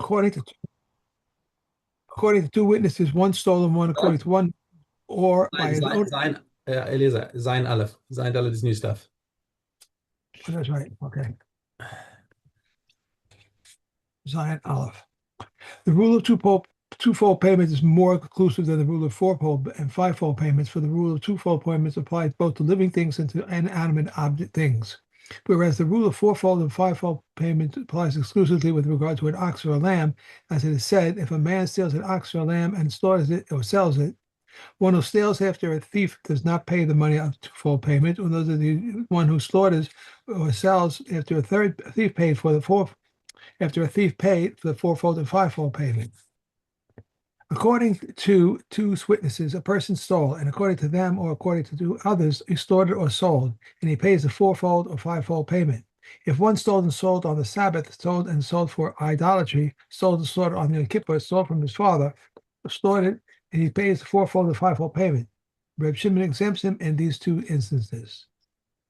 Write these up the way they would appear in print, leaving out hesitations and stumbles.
according to two witnesses, one stole and one according to one, or by his own. Eliezer, Zain Aleph. Zain Aleph is new stuff. Oh, that's right. Okay. Zion Aleph. The rule of twofold payments is more conclusive than the rule of fourfold and fivefold payments, for the rule of twofold payments applies both to living things and to inanimate object things, whereas the rule of fourfold and fivefold payments applies exclusively with regard to an ox or a lamb, as it is said, if a man steals an ox or a lamb and slaughters it or sells it, one who steals after a thief does not pay the money of twofold payment, although the one who slaughters or sells after a third thief paid for the fourth after a thief paid for the fourfold and fivefold payment. According to two witnesses, a person stole, and according to them or according to two others, he slaughtered or sold, and he pays the fourfold or fivefold payment. If one stole and sold on the Sabbath, sold and sold for idolatry, sold and slaughtered on the Yom Kippur, stole from his father, slaughtered, and he pays the fourfold or fivefold payment. Reb Shimon exempts him in these two instances.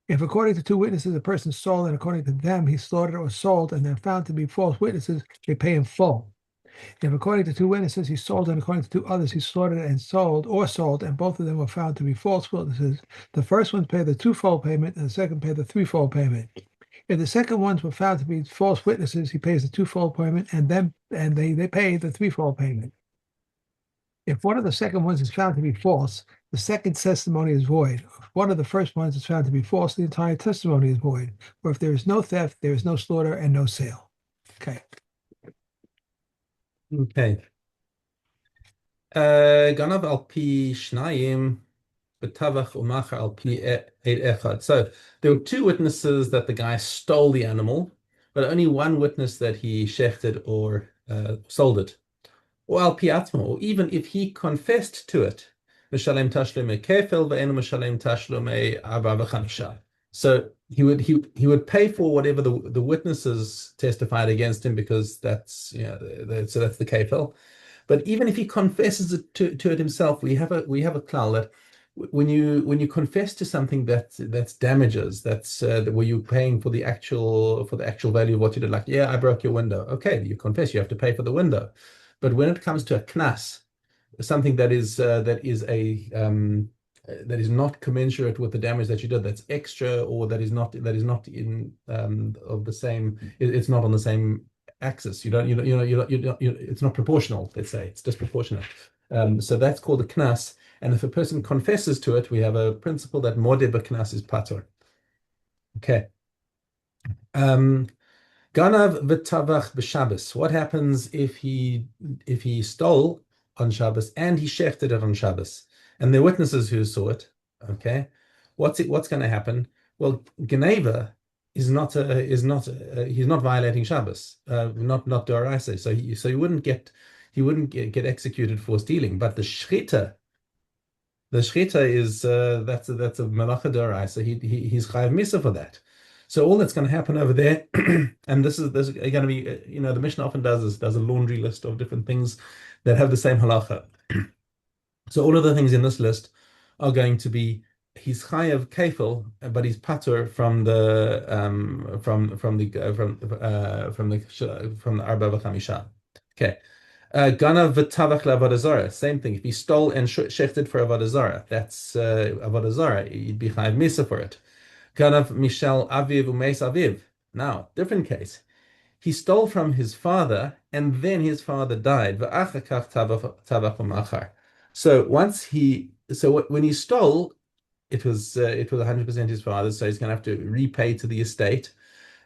If according to two witnesses a person stole, and according to them he slaughtered or sold, and they're found to be false witnesses, they pay him full. If according to two witnesses he sold, and according to two others he slaughtered and sold, and both of them were found to be false witnesses, the first ones pay the twofold payment, and the second pay the threefold payment. If the second ones were found to be false witnesses, he pays the twofold payment, and they pay the threefold payment. If one of the second ones is found to be false, the second testimony is void. If one of the first ones is found to be false, the entire testimony is void. Or if there is no theft, there is no slaughter and no sale. Okay. Okay. Ganav al pi shnayim b'tavach u'machar al pi eid echad. So there were two witnesses that the guy stole the animal, but only one witness that he shechted or sold it. Or al pi atmo, or even if he confessed to it, mishalem tashlumei kefel ve'enu mishalem tashlumei arba v'chamisha. So he would pay for whatever the witnesses testified against him, because that's so that's the kefel. But even if he confesses it to it himself, we have a klal that when you confess to something that's damages, that's where you're paying for the actual value of what you did. Like, yeah, I broke your window. Okay, you confess, you have to pay for the window. But when it comes to a knas, something that is not commensurate with the damage that you did, that's extra, or that is not in of the same, it's not on the same axis. It's not proportional. Let's say it's disproportionate. So that's called a knas. And if a person confesses to it, we have a principle that modeh b'knas is patur. Okay. Ganav v'tavach b'Shabbos. What happens if he stole on Shabbos and he shechted it on Shabbos, and there are witnesses who saw it? Okay, what's going to happen? Well, Geneva is not he's not violating Shabbos, not Doraisa, so he wouldn't get executed for stealing. But the shchita is that's a malacha Doraisa. He's chayav misa for that. So all that's going to happen over there, and this is going to be, the Mishnah often does a laundry list of different things that have the same halacha. So all of the things in this list are going to be, he's chayav kefil, but he's patur from the arba v'chamisha. Okay. Ganav v'tavach le'avodah zarah. Same thing. If he stole and shechted for avodah zarah, that's avodah zarah. He'd be chayav misa for it. Ganav mishal aviv umeis aviv. Now, different case. He stole from his father, and then his father died. V'achakach tavach u'machar. So when he stole, it was 100% his father's, so he's going to have to repay to the estate.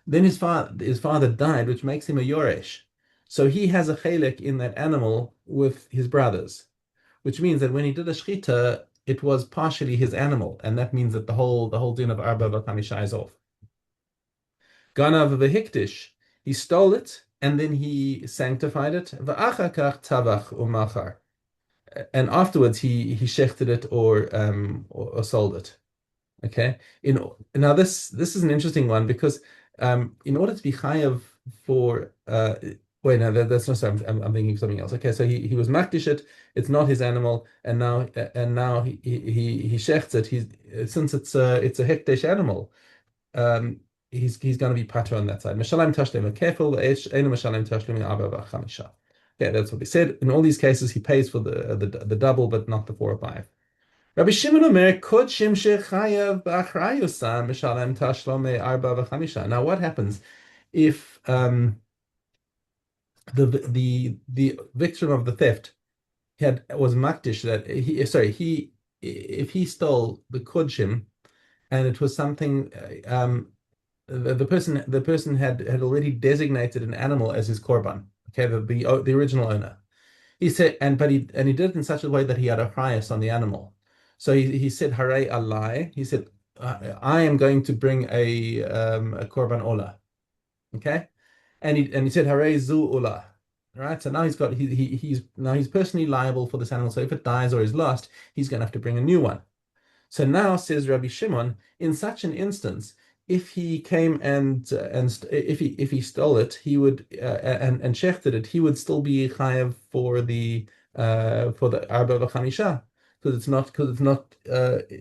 Then his father died, which makes him a yoresh. So he has a chelek in that animal with his brothers, which means that when he did a shchita, it was partially his animal, and that means that the whole din of arba v'chamisha is off. Ganav v'hikdish, he stole it and then he sanctified it. V'achakach tavach u'machar, and afterwards he shechted it or sold it. Okay. Now this is an interesting one, because in order to be chayav for wait, no, that's not, sorry, I'm thinking of something else. Okay, so he was makdish it, it's not his animal, and now he shechts it. Since it's a hekdesh animal, he's going to be pater on that side. Mishalem tashlim careful, enu mishalem tashlim arba v'chamisha. Okay, that's what we said. In all these cases, he pays for the double, but not the 4 or 5. Rabbi Shimon Omer kod shimshe chayav b'achrayusan mishalem tashlome arba v'chamisha. Now, what happens if the victim of the theft was makdish that he if he stole the kodshim and it was something the person had already designated an animal as his korban. Okay, the original owner. He said, he did it in such a way that he had a price on the animal. So he said, "Haray alai." He said, "I am going to bring a korban ola." Okay, and he said, "Haray zu ola." Right. So now he's personally liable for this animal. So if it dies or is lost, he's going to have to bring a new one. So now says Rabbi Shimon, in such an instance, if he came and if he stole it, he would and shechted it, he would still be chayav for the arba v'chamisha because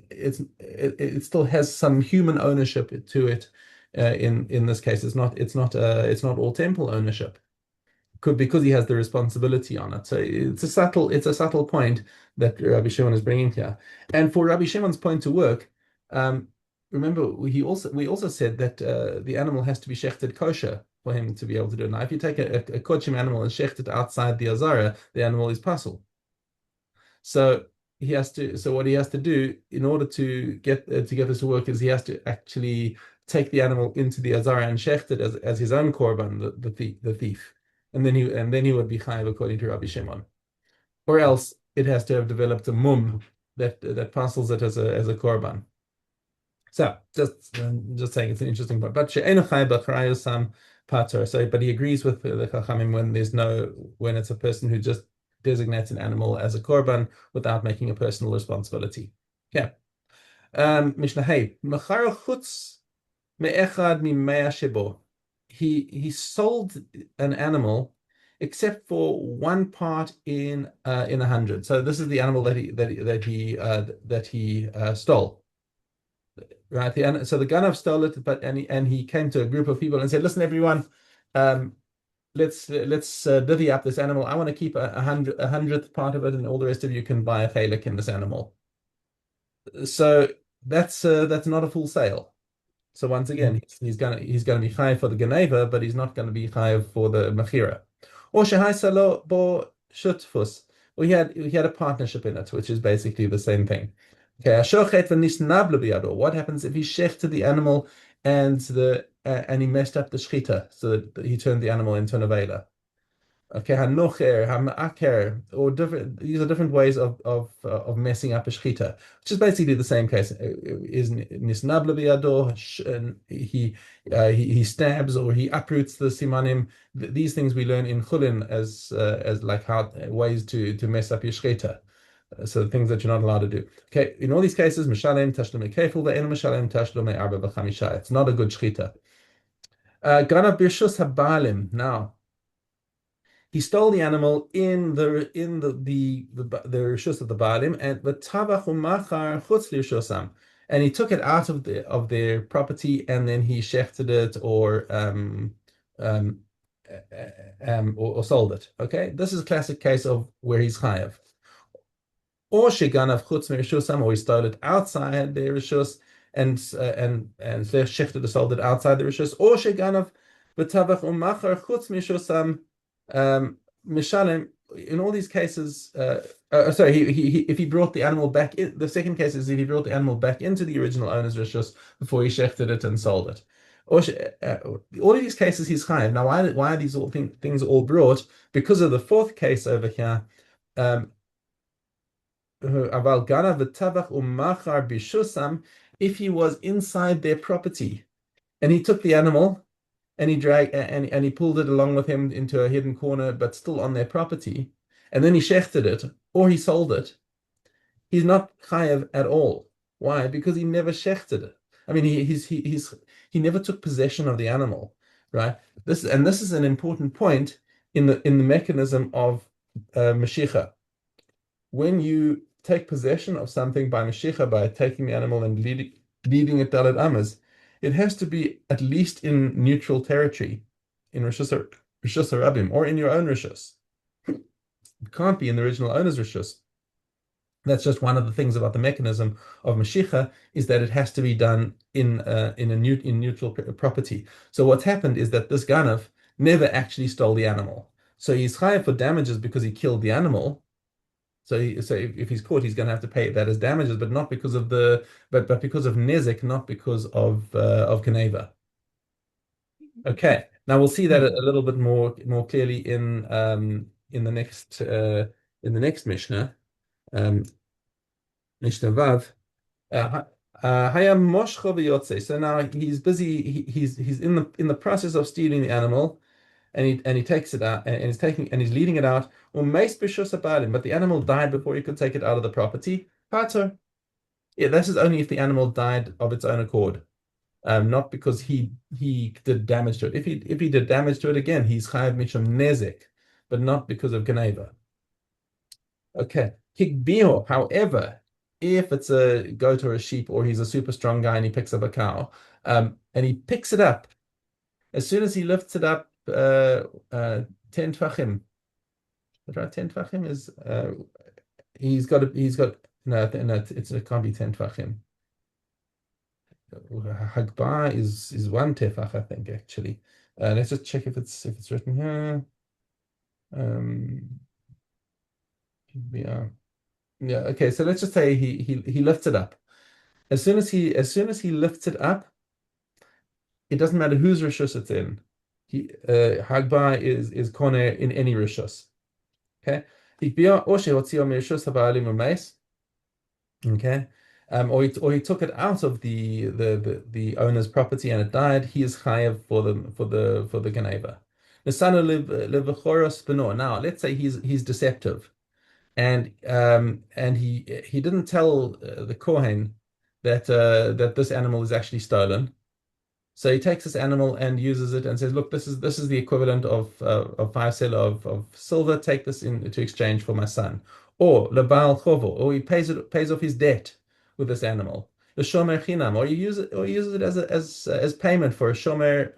it still has some human ownership to it. In this case, it's not all temple ownership because he has the responsibility on it. So it's a subtle point that Rabbi Shimon is bringing here. And for Rabbi Shimon's point to work, remember we also said that the animal has to be shechted kosher for him to be able to do it. Now, if you take a kochim animal and shecht it outside the azara, the animal is pasul. So what he has to do in order to get this to work is he has to actually take the animal into the azara and shecht it as his own korban, the thief. And then he would be chayav according to Rabbi Shimon, or else it has to have developed a mum that parcels it as a korban. So just saying it's an interesting point. But she'enu chayav b'charayosam pater. So, but he agrees with the chachamim when it's a person who just designates an animal as a korban without making a personal responsibility. Okay. Mishna hey mechar chutz me'echad mimea shebo. He sold an animal except for one part in 100. So this is the animal that he stole. Right. So the Ganav stole it, and he came to a group of people and said, "Listen, everyone, let's divvy up this animal. I want to keep a hundredth part of it, and all the rest of you can buy a chalik in this animal." So that's not a full sale. So once again, he's gonna be chayav for the geneva, but he's not going to be chayav for the mechira. Or shehaisalo bo shutfus, or he had a partnership in it, which is basically the same thing. Okay, what happens if he shechted the animal and he messed up the shchita, so that he turned the animal into an avela? Okay, hanocher, hamaker, or different. These are different ways of messing up a shchita, which is basically the same case. Is nisnabla biyado, and he stabs or he uproots the simanim. These things we learn in chulin as like how ways to mess up your shchita. So things that you're not allowed to do. Okay, in all these cases, mishalem tashlumei kefil ve'en mishalem tashlumei arba v'chamisha. It's not a good shchita. Ganav birshus habalim. Now, he stole the animal in the rishus of the balim, and the tavach umachar chutz lirshusam, and he took it out of their property, and then he shechted it or sold it. Okay, this is a classic case of where he's chayav. Or sheganav chutz mirishusam, or he stole it outside the rishus and shechted or sold it outside the rishus. Or sheganav v'tavach umachar chutz mirishusam. Mishalem, in all these cases, if he brought the animal back in, the second case is if he brought the animal back into the original owner's rishus before he shechted it and sold it. All of these cases he's chayav. Now, why are these things all brought? Because of the fourth case over here. If he was inside their property and he took the animal and he pulled it along with him into a hidden corner, but still on their property, and then he shechted it or he sold it, he's not chayav at all. Why? Because he never shechted it. I mean, he never took possession of the animal, right? This is an important point in the mechanism of Mashiach. When you take possession of something by Mashiach, by taking the animal and leading it Dalet Amas, it has to be at least in neutral territory, in Rishus Harabim, or in your own Rishus. It can't be in the original owner's Rishus. That's just one of the things about the mechanism of Mashiach is that it has to be done in neutral property. So what's happened is that this Ganav never actually stole the animal. So he's chayav for damages because he killed the animal. So if he's caught, he's going to have to pay that as damages, but not because of but because of nezek, not because of Geneva. Okay, now we'll see that a little bit more clearly in the next Mishnah. Mishna Vav. Hayam moshcho v'yotze. So now he's busy. He's in the process of stealing the animal, and he takes it out, and he's leading it out. Umeis b'shus habalim, but the animal died before he could take it out of the property. Pater. Yeah, this is only if the animal died of its own accord, not because he did damage to it. If he did damage to it again, he's chayav mishum nezek, but not because of geneva. Okay. Kikbio, however, if it's a goat or a sheep, or he's a super strong guy and he picks up a cow, and he picks it up, as soon as he lifts it up, 10 tfachim. Right, 10 tfachim is no, it can't be 10 tfachim. Hagba is one tefach, I think, actually. Let's just check if it's written here. Yeah, okay, so let's just say he lifts it up. As soon as he lifts it up, it doesn't matter whose rishus it's in. Hagba is koner in any rishus. Okay. Okay. Or he took it out of the owner's property and it died. He is chayav for the geneva. Now, let's say he's deceptive, and he didn't tell the kohen that this animal is actually stolen. So he takes this animal and uses it and says, "Look, this is the equivalent of 5 sela of silver. Take this to exchange for my son." Or lebal chovo, or he pays off his debt with this animal. The shomer chinam, or he uses it as payment for a shomer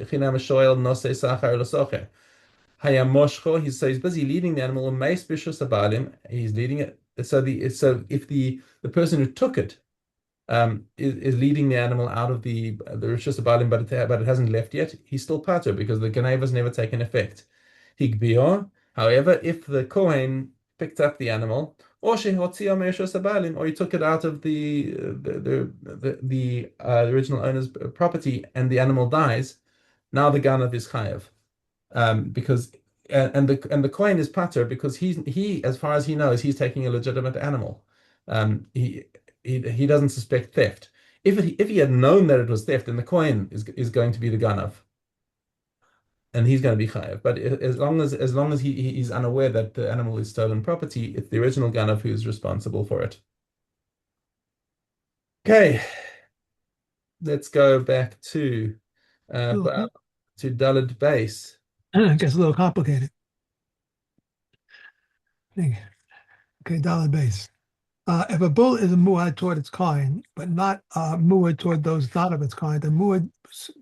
chinam shoel nosei sachar l'socher. Hayamoshcho, he's busy leading the animal. Meis bishus abalim, he's leading it. So if the person who took it is leading the animal out of the rishus abalim, but it hasn't left yet, he's still pater because the geneva has never taken effect. Higbio, however, if the kohen picked up the animal, or shehotzia me'rishus abalim, or he took it out of the original owner's property, and the animal dies, now the ganav is chayav. Because the coin is pater because he as far as he knows he's taking a legitimate animal. He doesn't suspect theft. If he had known that it was theft, then the coin is going to be the ganav, and he's going to be chayav. But as long as he's unaware that the animal is stolen property, it's the original ganav who's responsible for it. Okay, let's go back to Daled base. It gets a little complicated. Okay, dollar base. If a bull is a muad toward its kind, but not a muad toward those not of its kind, a muad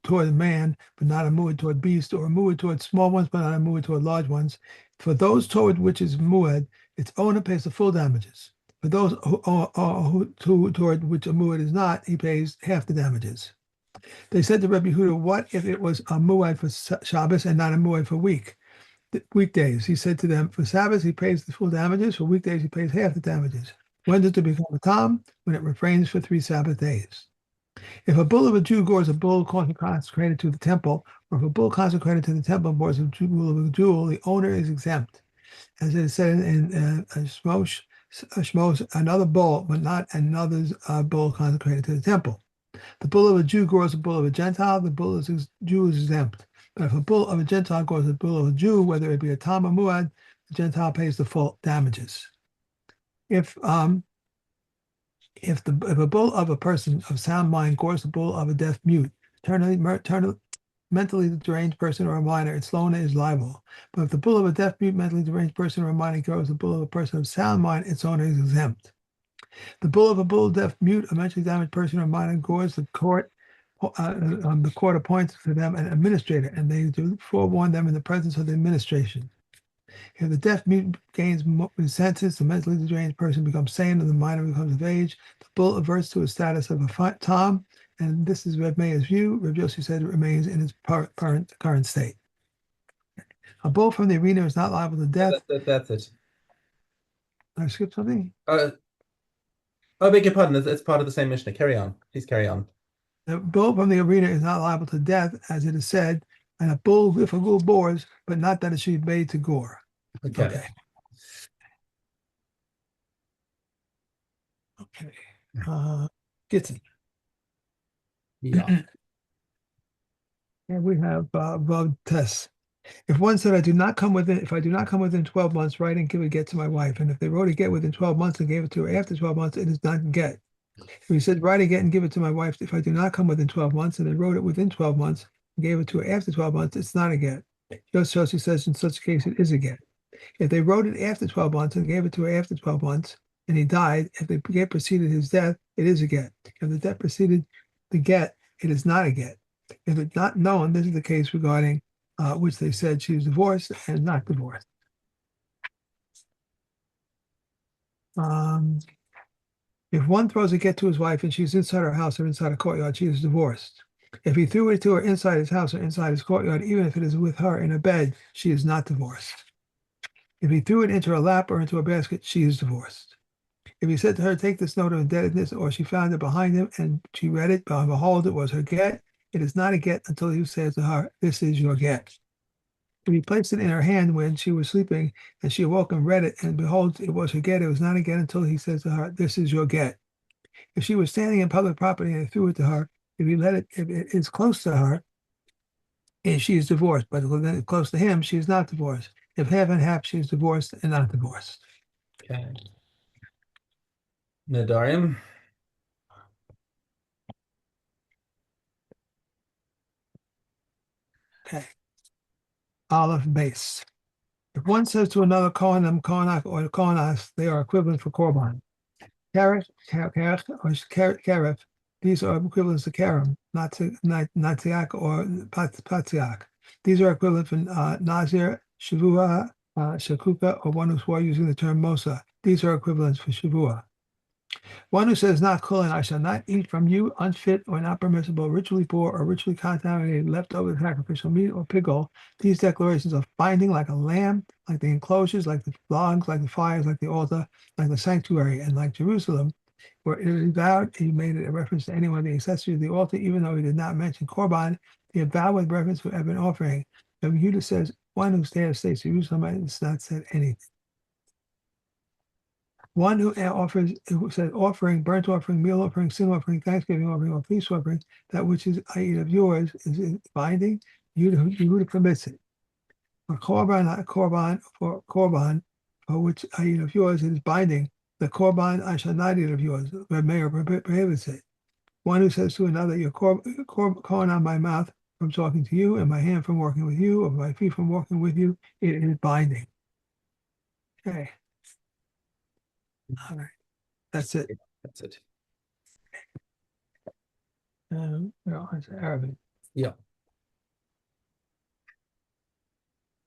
toward man, but not a muad toward beast, or a muad toward small ones, but not a muad toward large ones, for those toward which is muad, its owner pays the full damages. For those toward which a muad is not, he pays half the damages. They said to Rabbi Huda, what if it was a muad for Shabbos and not a muad for weekdays? He said to them, for Sabbath he pays the full damages, for weekdays he pays half the damages. When does it become a tam? When it refrains for 3 Sabbath days. If a bull of a Jew gores a bull consecrated to the temple, or if a bull consecrated to the temple gores a bull of a Jew, the owner is exempt. As it is said in Shmos, another bull, but not another's bull consecrated to the temple. The bull of a Jew gores a bull of a Gentile, the bull of a Jew is exempt. But if a bull of a Gentile gores a bull of a Jew, whether it be a tam or muad, the Gentile pays the full damages. If a bull of a person of sound mind gores a bull of a deaf mute, mentally deranged person or a minor, its owner is liable. But if the bull of a deaf mute, mentally deranged person or a minor gores the bull of a person of sound mind, its owner is exempt. The bull of a bull, deaf, mute, a mentally damaged person or minor gores the court appoints to them an administrator, and they do forewarn them in the presence of the administration. If the deaf mute gains senses, the mentally deranged person becomes sane, and the minor becomes of age. The bull averts to a status of a tom, and this is Reb Meir's view. Reb Yossi said it remains in its current state. A bull from the arena is not liable to death. That's it. Did I skip something? I beg your pardon. It's part of the same Mishnah. Carry on. Please carry on. The bull from the arena is not liable to death, as it is said, and a bull if a bull bores, but not that it should be made to gore. Okay. Okay. Gittin. Yeah. And we have Vav tests. If one said, if I do not come within 12 months, write and give a get to my wife. And if they wrote a get within 12 months and gave it to her after 12 months, it is not a get. If he said, write a get and give it to my wife, if I do not come within 12 months, and they wrote it within 12 months and gave it to her after 12 months, it's not a get. Josie says in such a case, it is a get. If they wrote it after 12 months and gave it to her after 12 months, and he died, if the get preceded his death, it is a get. If the death preceded the get, it is not a get. If it's not known, this is the case regarding which they said she was divorced and not divorced. If one throws a get to his wife and she's inside her house or inside a courtyard, she is divorced. If he threw it to her inside his house or inside his courtyard, even if it is with her in a bed, she is not divorced. If he threw it into her lap or into a basket, she is divorced. If he said to her, take this note of indebtedness, or she found it behind him and she read it, but behold, it was her get, it is not a get until he says to her, this is your get. If he placed it in her hand when she was sleeping and she awoke and read it, and behold, it was her get, it was not a get until he says to her, this is your get. If she was standing in public property and he threw it to her, if it is close to her, and she is divorced, but close to him, she is not divorced. If half and half, she is divorced and not divorced. Okay. Nadarim. Okay. Aleph base. If one says to another Kohanim, Kohanak, or Kohanas, they are equivalent for Korban. Kerech, or Keref, these are equivalents to Kerem, Natziak, or Patziak. These are equivalent for Nazir, Shavua, Shakuka, or one who swore using the term Mosa. These are equivalents for Shavua. One who says, not kulin, I shall not eat from you unfit or not permissible, ritually poor or ritually contaminated, leftover sacrificial meat or pickle. These declarations are binding like a lamb, like the enclosures, like the logs, like the fires, like the altar, like the sanctuary, and like Jerusalem, where it is vowed, he made a reference to anyone the accessory of the altar, even though he did not mention Korban, he had vowed with reference to an offering. So Yehuda says, one who stays Jerusalem has not said anything. One who says offering, burnt offering, meal offering, sin offering, thanksgiving offering, or peace offering, that which is I eat of yours is binding, Yehuda permits it. For korban, for which I eat of yours, it is binding. The korban I shall not eat of yours. Reb Meir prohibits it. One who says to another, your corn on my mouth from talking to you, and my hand from working with you, or my feet from walking with you, it is binding. Okay. All right. That's it. That's it. It's Arabic. Yeah.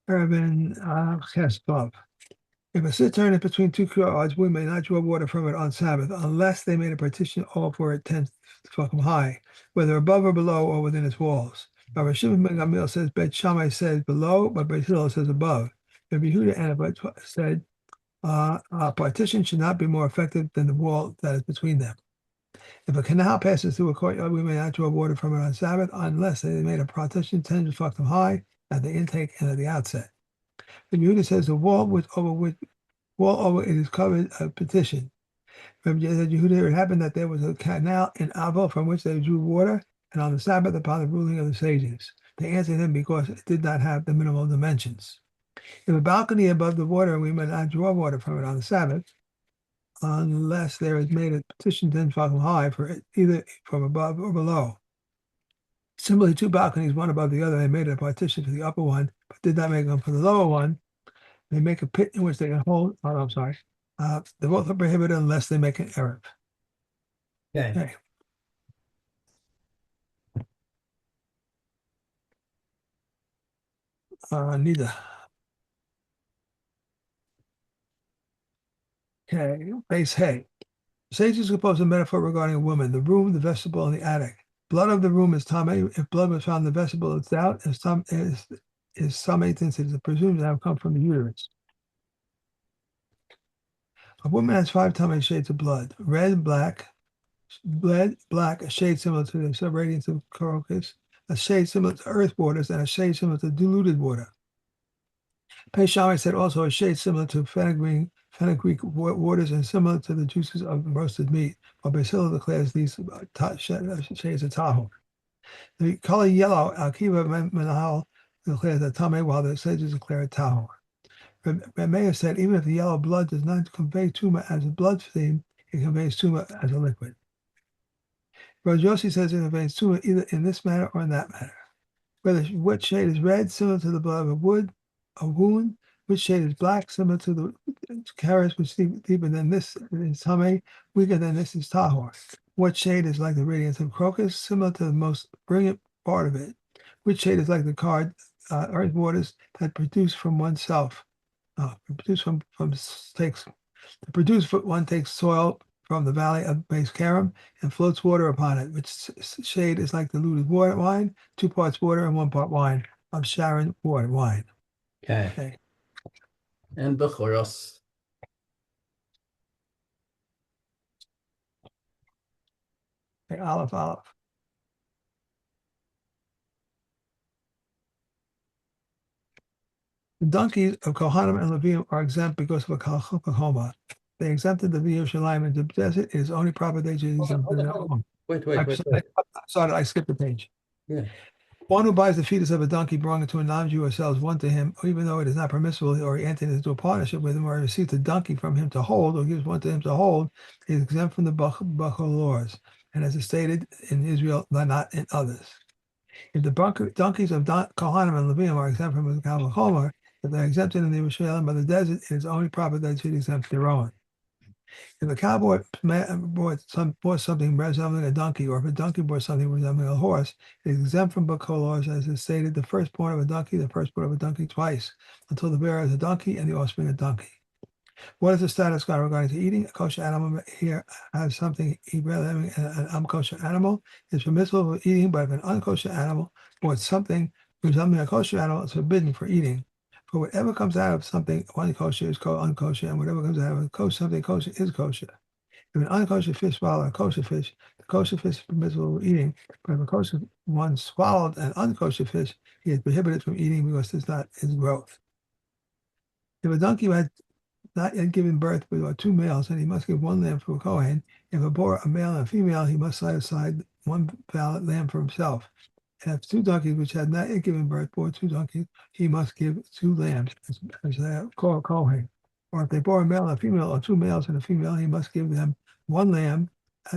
Arabic Chesvav. If a cistern is between two courtyards, we may not draw water from it on Sabbath unless they made a partition all for it 10 tefachim high, whether above or below or within its walls. Rabbi Shimon ben Gamliel says Bet Shammai says below, but Bet Hillel says above. Rabbi Yehuda and said a partition should not be more effective than the wall that is between them. If a canal passes through a courtyard, we may not draw water from it on Sabbath unless they made a partition 10 tefachim high at the intake and at the outset. The Yehuda says the wall over it is covered a petition. Rabbi Yehuda, it happened that there was a canal in Avo from which they drew water, and on the Sabbath upon the ruling of the sages. They answered him because it did not have the minimal dimensions. If a balcony above the water, we may not draw water from it on the Sabbath, unless there is made a petition 10 tefachim high for it, either from above or below. Similarly, two balconies, one above the other, they made a partition for the upper one, but did not make one for the lower one. They make a pit in which they can hold. Oh, I'm sorry. They both are prohibited unless they make an error. Okay. Okay. Neither. Okay. Base hay. Sages compose a metaphor regarding a woman, the room, the vestibule, and the attic. Blood of the room is tame. If blood was found in the vestibule, it's doubt. If some is some instances, it presumes to have come from the uterus. A woman has five tame shades of blood: red, black, black, a shade similar to the subradiance of crocus, a shade similar to earth waters, and a shade similar to diluted water. Peshami said also a shade similar to fenugreek waters and similar to the juices of roasted meat, while Basila declares these shades of tahoe. The color yellow, Akiva Menahal declares that tame, while the sages declare it tahoe. Meir said even if the yellow blood does not convey tuma as a blood theme, it conveys tuma as a liquid. Rajosi says it conveys tuma either in this manner or in that manner. Whether what shade is red, similar to the blood of a wound, which shade is black, similar to the carrots, which deeper than this is tame, weaker than this is tahor. What shade is like the radiance of crocus, similar to the most brilliant part of it? Which shade is like the card earth waters that produce from oneself? Produce from takes to produce one takes soil from the valley of Base Karam and floats water upon it, which shade is like diluted water wine, 2 parts water and 1 part wine of Sharon water wine. Okay. Okay. And Bechoros. Okay, Aleph. The donkeys of Kohanim and Levium are exempt because of a Kalchokahoma. They exempted the Via Shalim into the desert. It is only proper they should exempt them. Wait. Sorry, I skipped a page. Yeah. One who buys the fetus of a donkey belonging to a non-Jew or sells one to him, even though it is not permissible, or he enters into a partnership with him, or receives a donkey from him to hold, or gives one to him to hold, is exempt from the Bachol laws, and as is stated in Israel, but not in others. If the donkeys of Kohanim and Levium are exempt from the Kal Vachomer, if they're exempted in the Yerushalayim by the desert, it is only proper that they should exempt their own. If a cowboy bought something resembling a donkey, or if a donkey bought something resembling a horse, it is exempt from Bachol laws, as is stated, the firstborn of a donkey twice, until the bearer is a donkey and the offspring a donkey. What is the status quo regarding to eating? A kosher animal here has something an unkosher animal is permissible for eating, but if an unkosher animal bought something resembling a kosher animal, it's forbidden for eating. For whatever comes out of something unkosher is called unkosher, and whatever comes out of something kosher is kosher. If an unkosher fish swallowed a kosher fish, the kosher fish is permissible for eating, but if a kosher one swallowed an unkosher fish, he is prohibited from eating because it's not his growth. If a donkey had not yet given birth with 2 males, and he must give 1 lamb for a Kohen. If it bore a male and a female, he must set aside 1 valid lamb for himself. And if 2 donkeys which had not yet given birth bore 2 donkeys, he must give 2 lambs as a Kohen. Or if they bore a male and a female, or 2 males and a female, he must give them 1 lamb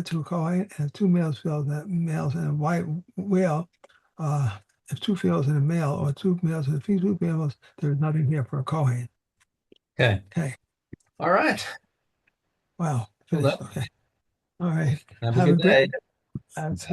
to a Kohen, and if 2 males and a white whale, if 2 females and a male, or 2 males and a female, there is nothing here for a Kohen. Okay. Okay. All right. Wow. Well Finished. done. Okay. All right. Have a good day. Today's